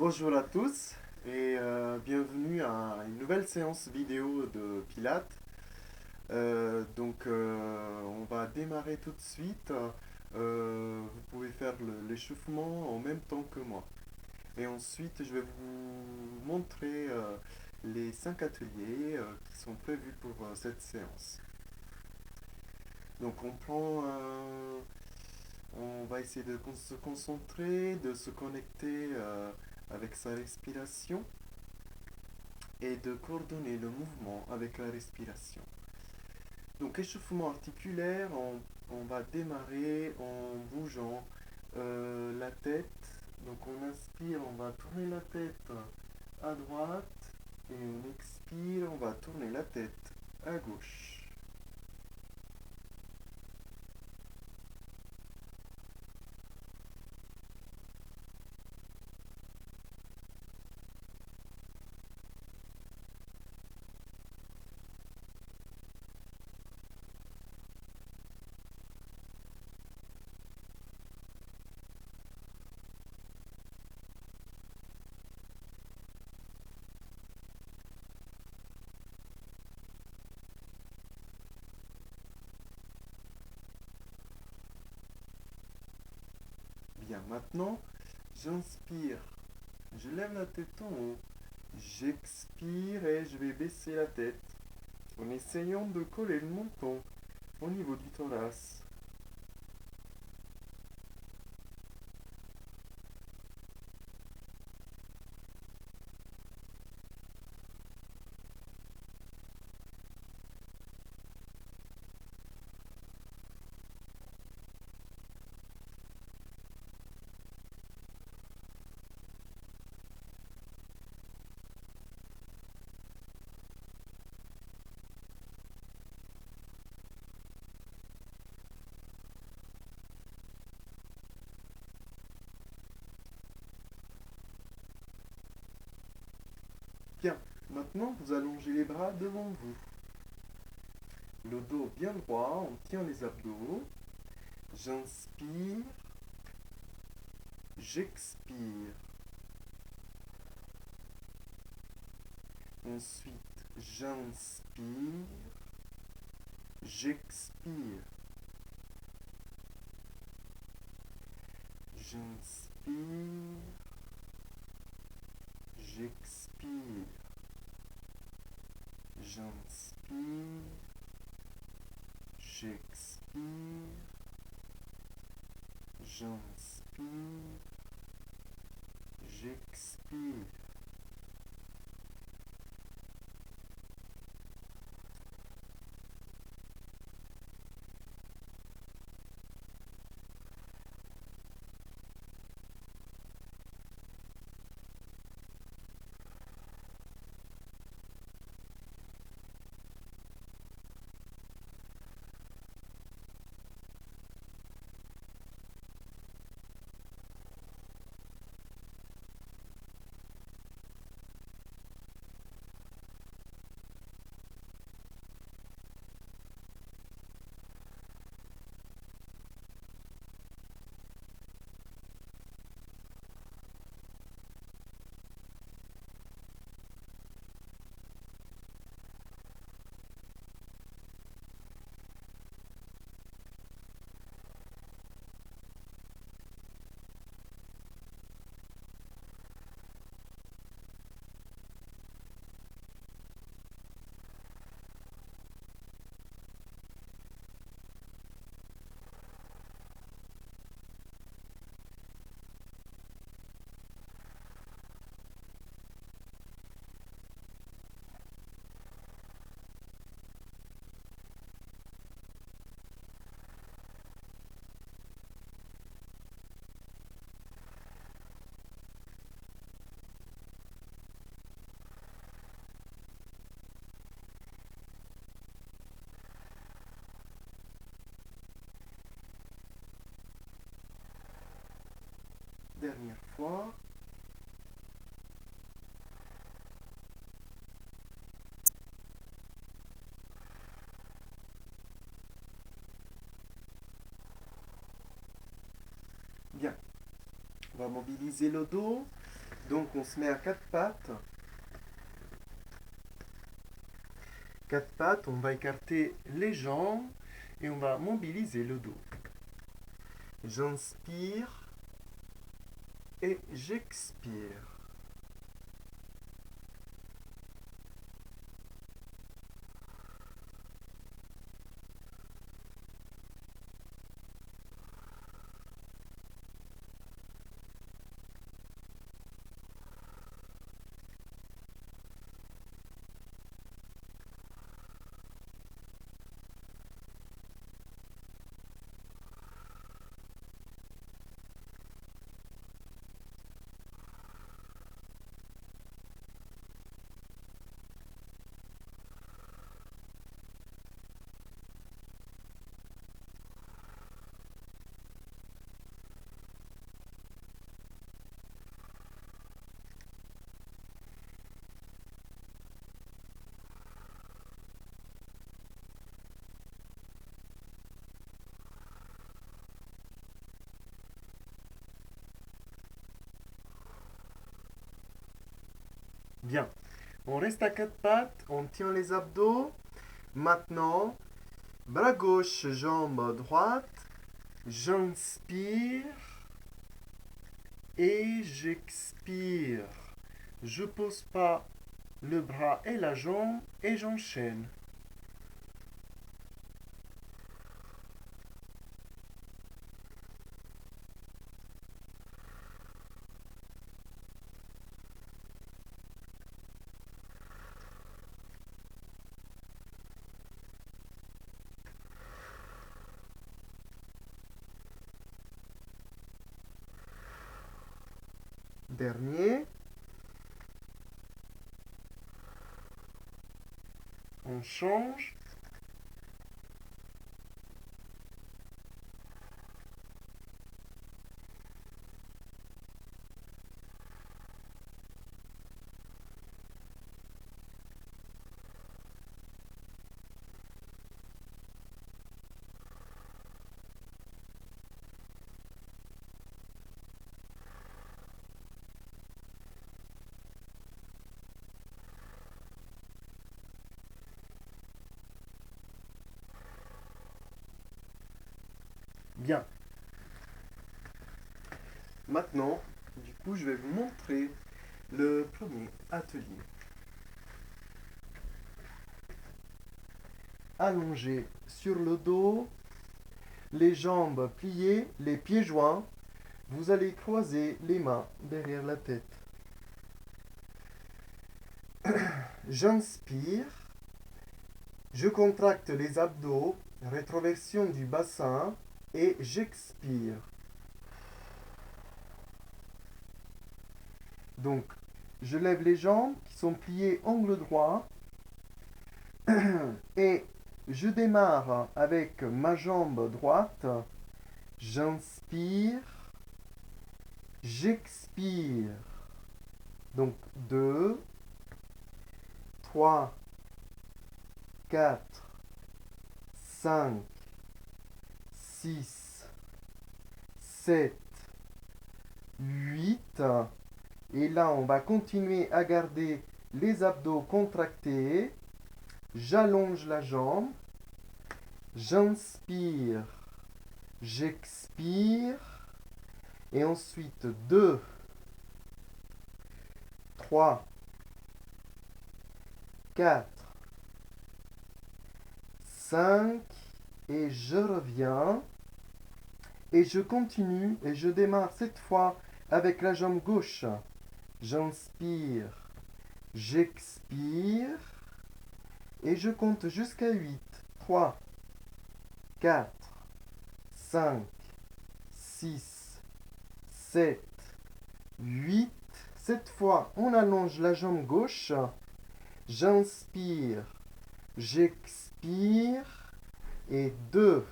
Bonjour à tous et bienvenue à une nouvelle séance vidéo de Pilates. On va démarrer tout de suite. Vous pouvez faire l'échauffement en même temps que moi. Et ensuite, je vais vous montrer les 5 ateliers qui sont prévus pour cette séance. Donc on va essayer de se concentrer, de se connecter avec sa respiration et de coordonner le mouvement avec la respiration. Donc échauffement articulaire, on va démarrer en bougeant la tête. Donc on inspire, on va tourner la tête à droite et on expire, on va tourner la tête à gauche. Bien, maintenant j'inspire, je lève la tête en haut, j'expire et je vais baisser la tête en essayant de coller le menton au niveau du thorax. Bien, maintenant vous allongez les bras devant vous. Le dos bien droit, on tient les abdos. J'inspire, j'expire. Ensuite, j'inspire, j'expire. J'inspire, j'expire. J'inspire, j'expire. J'inspire, j'expire. Dernière fois. Bien. On va mobiliser le dos. Donc on se met à quatre pattes. Quatre pattes, on va écarter les jambes et on va mobiliser le dos. J'inspire et j'expire. Bien. On reste à quatre pattes, on tient les abdos. Maintenant, bras gauche, jambe droite. J'inspire et j'expire. Je pose pas le bras et la jambe et j'enchaîne. Dernier. On change. Bien. Maintenant, du coup, je vais vous montrer le premier atelier. Allongé sur le dos, les jambes pliées, les pieds joints. Vous allez croiser les mains derrière la tête. J'inspire. Je contracte les abdos, rétroversion du bassin et j'expire. Donc, je lève les jambes qui sont pliées angle droit et je démarre avec ma jambe droite. J'inspire, j'expire. Donc 2, 3, 4, 5, 6, 7, 8. Et là, on va continuer à garder les abdos contractés. J'allonge la jambe. J'inspire. J'expire. Et ensuite 2, 3, 4, 5. Et je reviens. Et je continue et je démarre cette fois avec la jambe gauche. J'inspire, j'expire et je compte jusqu'à 8. 3, 4, 5, 6, 7, 8. Cette fois, on allonge la jambe gauche. J'inspire, j'expire et 2,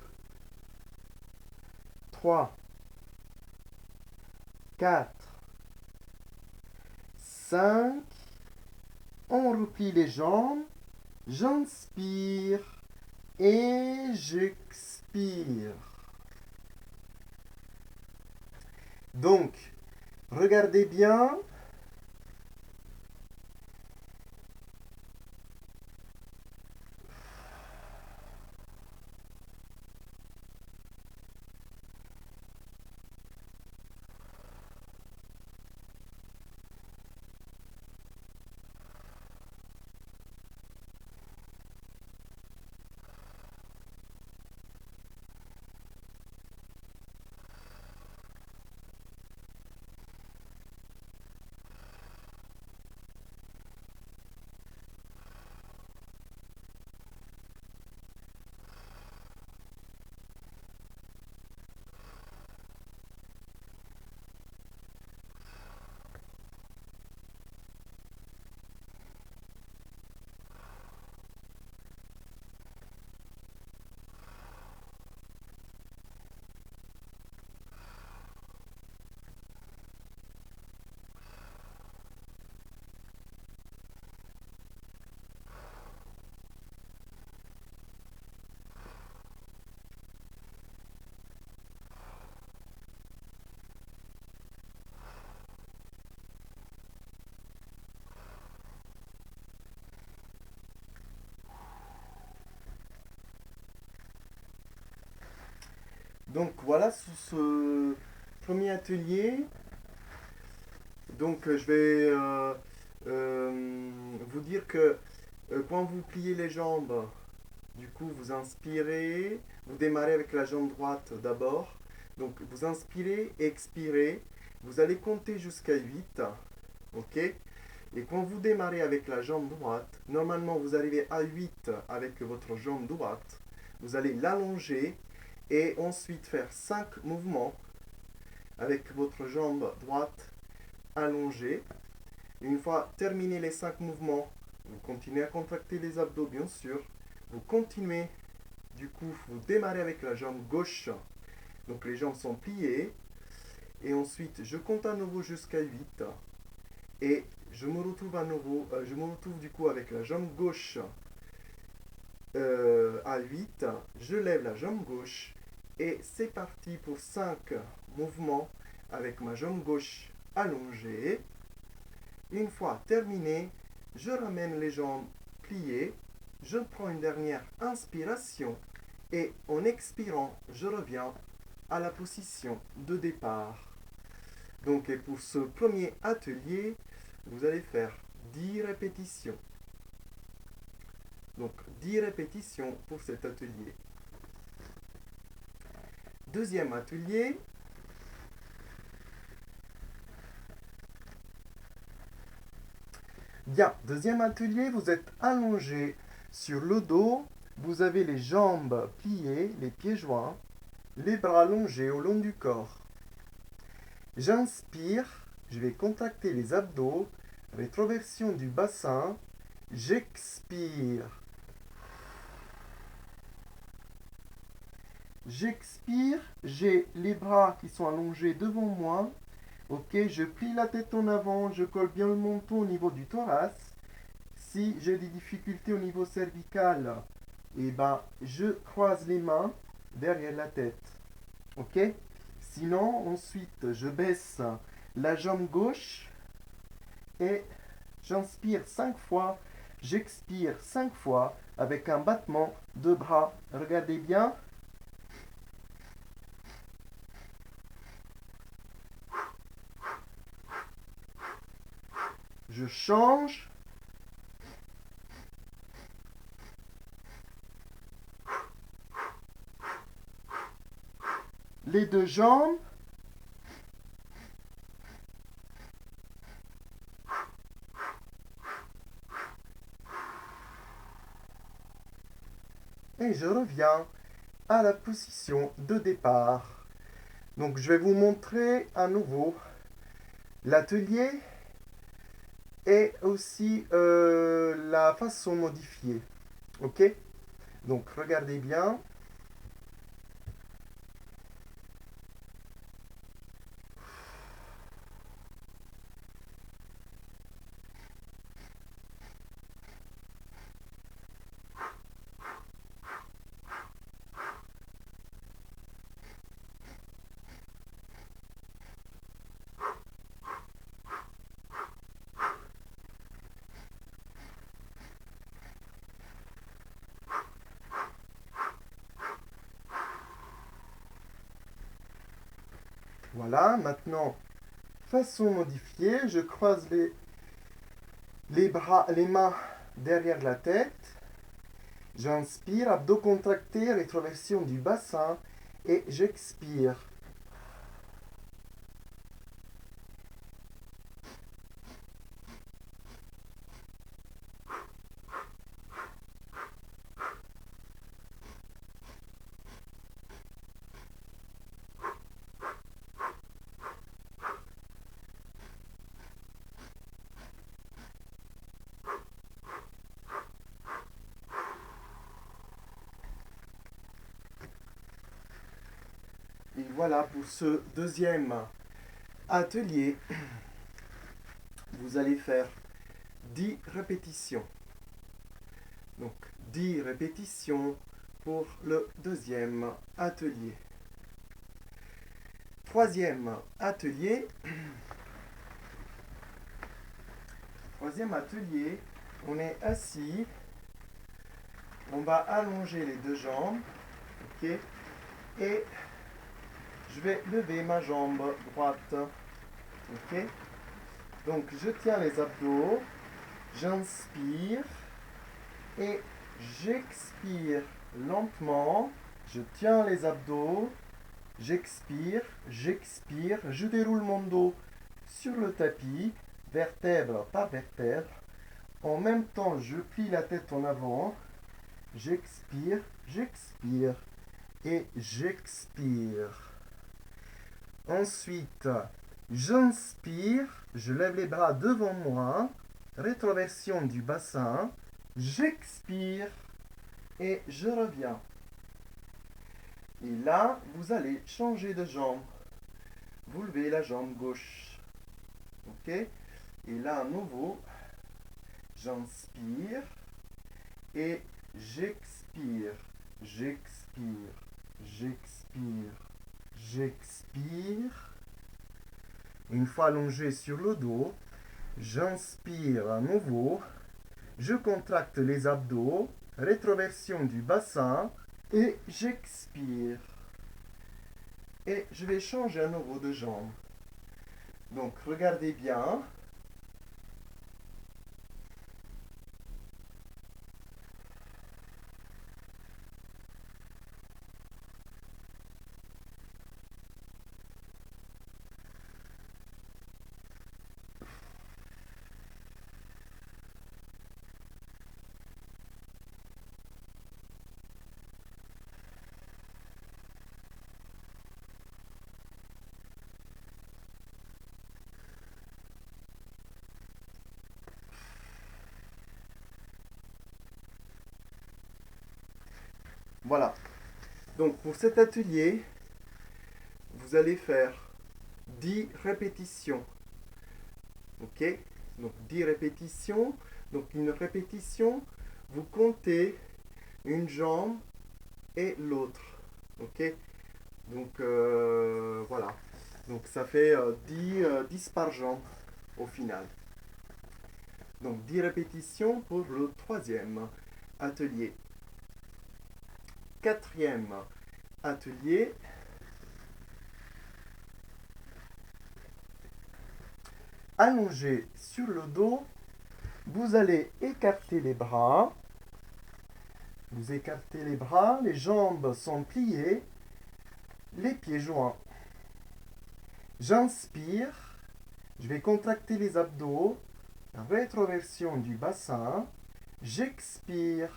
3, 4, 5. On replie les jambes. J'inspire et j'expire. Donc, regardez bien. Donc voilà sur ce premier atelier. Donc je vais vous dire que quand vous pliez les jambes, du coup vous inspirez, vous démarrez avec la jambe droite d'abord. Donc vous inspirez, expirez, vous allez compter jusqu'à 8, ok? Et quand vous démarrez avec la jambe droite, normalement vous arrivez à 8 avec votre jambe droite, vous allez l'allonger et ensuite faire 5 mouvements avec votre jambe droite allongée. Une fois terminé les 5 mouvements, vous continuez à contracter les abdos bien sûr. Vous continuez, du coup, vous démarrez avec la jambe gauche. Donc les jambes sont pliées. Et ensuite, je compte à nouveau jusqu'à 8. Et je me retrouve à nouveau, je me retrouve du coup avec la jambe gauche à 8. Je lève la jambe gauche. Et c'est parti pour 5 mouvements avec ma jambe gauche allongée. Une fois terminé, je ramène les jambes pliées, je prends une dernière inspiration et en expirant, je reviens à la position de départ. Donc et pour ce premier atelier, vous allez faire 10 répétitions. Donc 10 répétitions pour cet atelier. Deuxième atelier. Bien, deuxième atelier, vous êtes allongé sur le dos, vous avez les jambes pliées, les pieds joints, les bras allongés au long du corps. J'inspire, je vais contracter les abdos, rétroversion du bassin, j'expire. J'expire, j'ai les bras qui sont allongés devant moi. Ok, je plie la tête en avant, je colle bien le menton au niveau du thorax. Si j'ai des difficultés au niveau cervical, eh ben, je croise les mains derrière la tête. Ok? Sinon, ensuite, je baisse la jambe gauche et j'inspire 5 fois, j'expire 5 fois avec un battement de bras. Regardez bien. Je change. Les deux jambes. Et je reviens à la position de départ. Donc je vais vous montrer à nouveau l'atelier et aussi la façon modifiée. Ok? Donc regardez bien. Voilà, maintenant, façon modifiée, je croise les bras, les mains derrière la tête. J'inspire, abdos contractés, rétroversion du bassin et j'expire. Et voilà pour ce deuxième atelier. Vous allez faire 10 répétitions. Donc 10 répétitions pour le deuxième atelier. Troisième atelier. Troisième atelier, on est assis. On va allonger les deux jambes. Ok. Et je vais lever ma jambe droite. Ok? Donc, je tiens les abdos, j'inspire et j'expire lentement. Je tiens les abdos, j'expire, je déroule mon dos sur le tapis, vertèbre par vertèbre. En même temps, je plie la tête en avant, j'expire et j'expire. Ensuite, j'inspire, je lève les bras devant moi, rétroversion du bassin, j'expire et je reviens. Et là, vous allez changer de jambe. Vous levez la jambe gauche. Ok? Et là, à nouveau, j'inspire et j'expire. J'expire. Une fois allongé sur le dos, j'inspire à nouveau. Je contracte les abdos, rétroversion du bassin et j'expire. Et je vais changer à nouveau de jambe. Donc, regardez bien. Voilà. Donc, pour cet atelier, vous allez faire 10 répétitions. Ok? Donc 10 répétitions. Donc une répétition, vous comptez une jambe et l'autre. Ok? Donc voilà. Donc ça fait 10 par jambe au final. Donc 10 répétitions pour le troisième atelier. Quatrième atelier. Allongé sur le dos, vous allez écarter les bras. Vous écartez les bras, les jambes sont pliées, les pieds joints. J'inspire, je vais contracter les abdos, rétroversion du bassin. J'expire.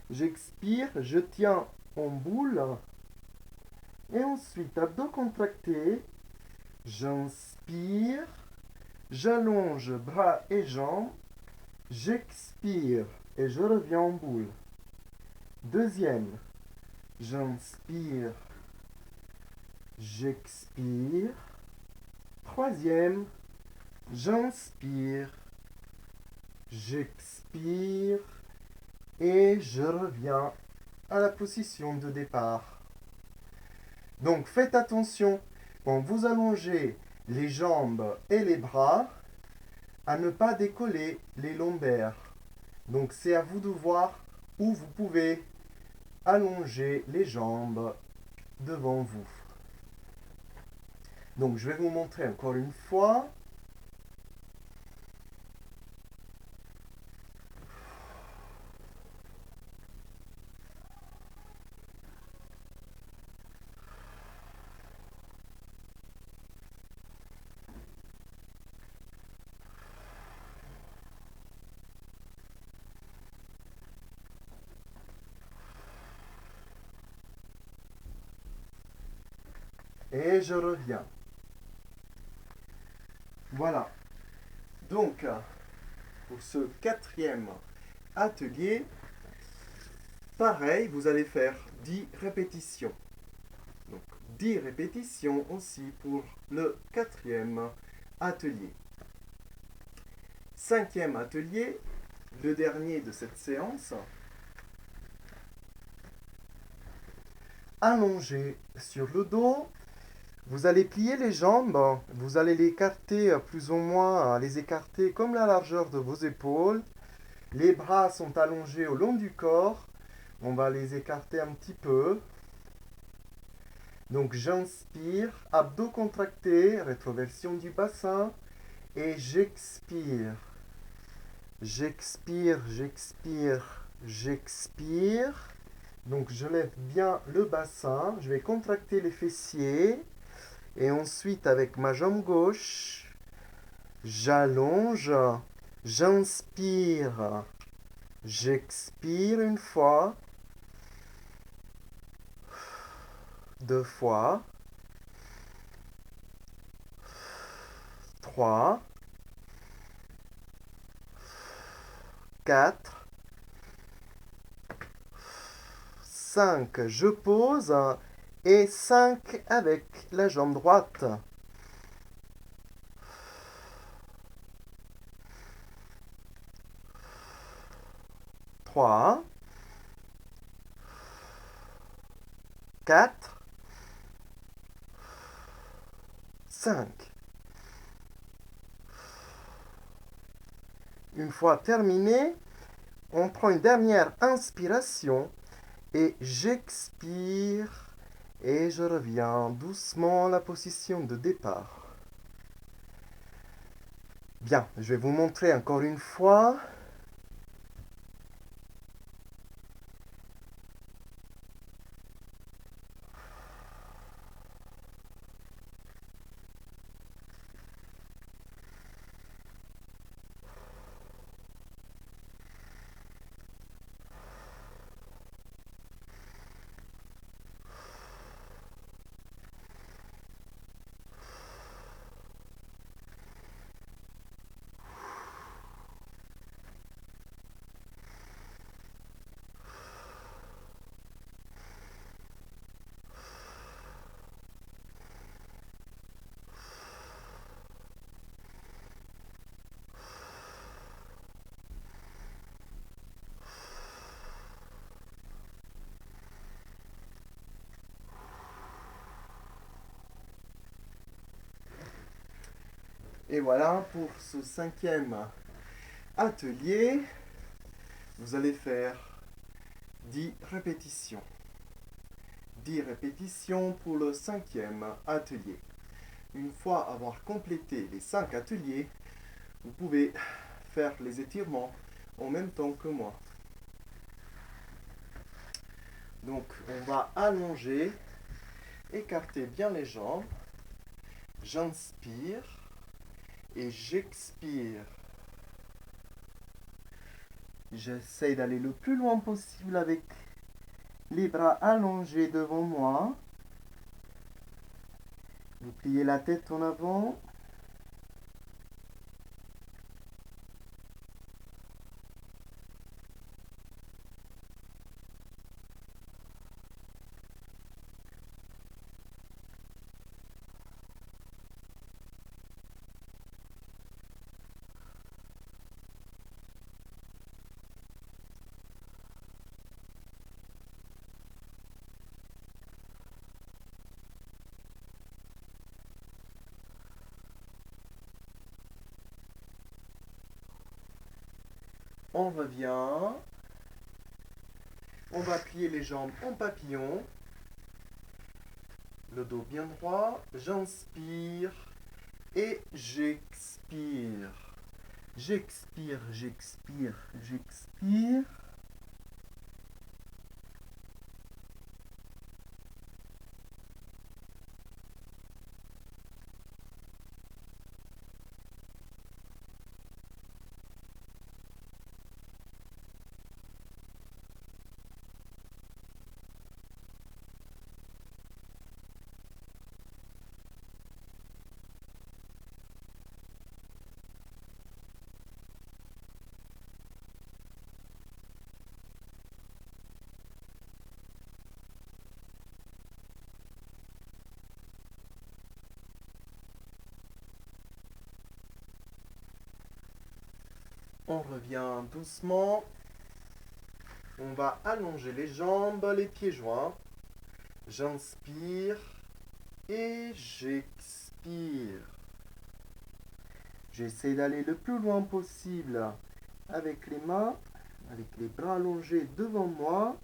J'expire, je tiens en boule. Et ensuite, abdos contractés. J'inspire, j'allonge bras et jambes. J'expire et je reviens en boule. Deuxième, j'inspire, j'expire. Troisième, j'inspire, j'expire et je reviens à la position de départ. Donc faites attention quand vous allongez les jambes et les bras à ne pas décoller les lombaires. Donc c'est à vous de voir où vous pouvez allonger les jambes devant vous. Donc je vais vous montrer encore une fois. Et je reviens. Voilà. Donc, pour ce quatrième atelier, pareil, vous allez faire 10 répétitions. Donc, 10 répétitions aussi pour le quatrième atelier. Cinquième atelier, le dernier de cette séance. Allongé sur le dos, vous allez plier les jambes, vous allez les écarter plus ou moins, les écarter comme la largeur de vos épaules. Les bras sont allongés au long du corps. On va les écarter un petit peu. Donc j'inspire, abdos contractés, rétroversion du bassin. Et j'expire. J'expire, j'expire, j'expire. Donc je lève bien le bassin. Je vais contracter les fessiers. Et ensuite avec ma jambe gauche, j'allonge. J'inspire. J'expire une fois. Deux fois. Trois. Quatre. 5, je pose, et 5 avec la jambe droite. 3, 4, 5. Une fois terminé, on prend une dernière inspiration et j'expire et je reviens doucement à la position de départ. Bien, je vais vous montrer encore une fois. Et voilà pour ce 5e atelier. Vous allez faire 10 répétitions. 10 répétitions pour le 5e atelier. Une fois avoir complété les 5 ateliers, vous pouvez faire les étirements en même temps que moi. Donc on va allonger, écarter bien les jambes. J'inspire et j'expire. J'essaie d'aller le plus loin possible avec les bras allongés devant moi. Vous pliez la tête en avant. On revient. On va plier les jambes en papillon. Le dos bien droit. J'inspire et j'expire. J'expire, j'expire, j'expire. On revient doucement. On va allonger les jambes, les pieds joints. J'inspire et j'expire. J'essaie d'aller le plus loin possible avec les mains, avec les bras allongés devant moi.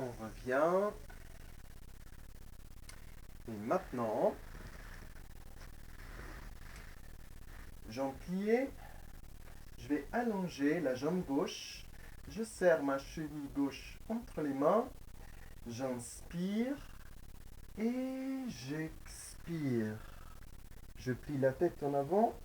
On revient. Et maintenant, jambe pliée. Je vais allonger la jambe gauche. Je serre ma cheville gauche entre les mains. J'inspire et j'expire. Je plie la tête en avant.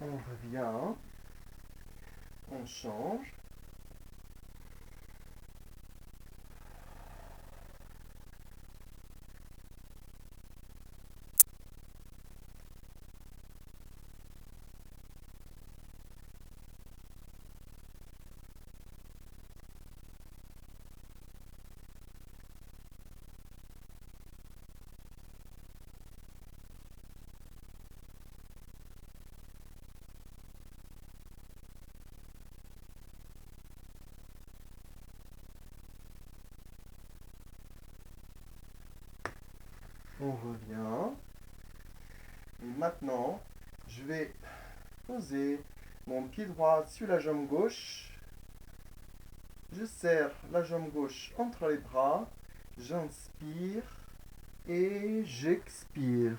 On revient. On change. On revient. Et maintenant, je vais poser mon pied droit sur la jambe gauche. Je serre la jambe gauche entre les bras. J'inspire et j'expire.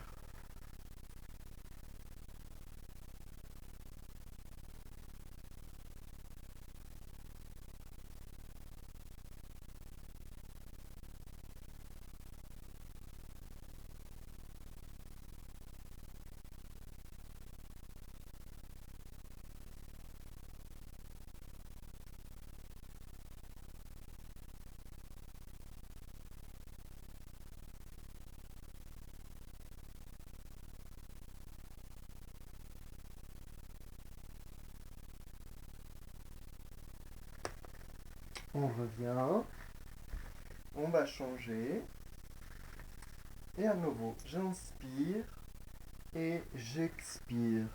On revient. On va changer. Et à nouveau, j'inspire et j'expire.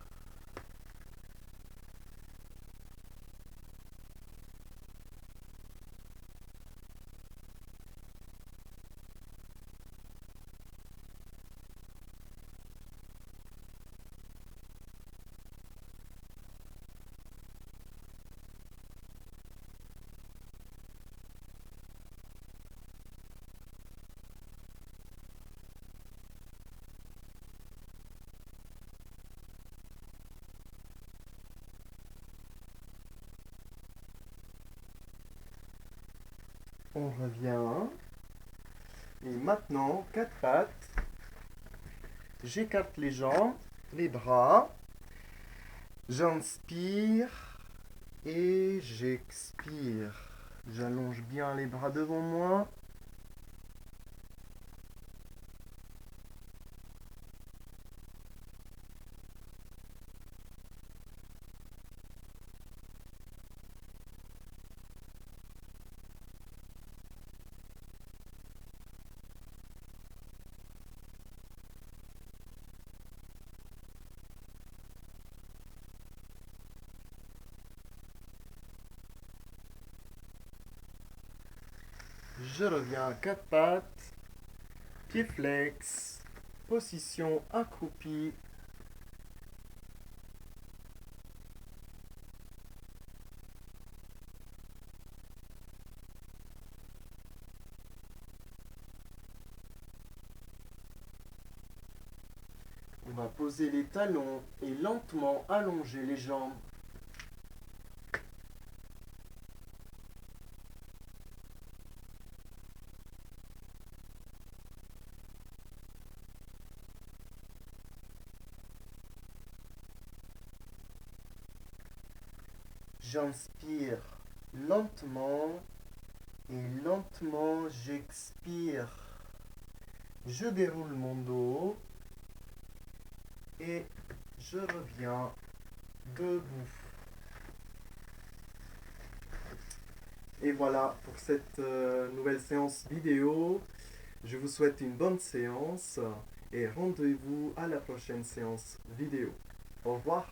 On revient. Et maintenant, quatre pattes. J'écarte les jambes, les bras. J'inspire et j'expire. J'allonge bien les bras devant moi. Je reviens à quatre pattes. Pied flex. Position accroupie. On va poser les talons et lentement allonger les jambes. J'inspire lentement et lentement j'expire. Je déroule mon dos et je reviens debout. Et voilà pour cette nouvelle séance vidéo. Je vous souhaite une bonne séance et rendez-vous à la prochaine séance vidéo. Au revoir.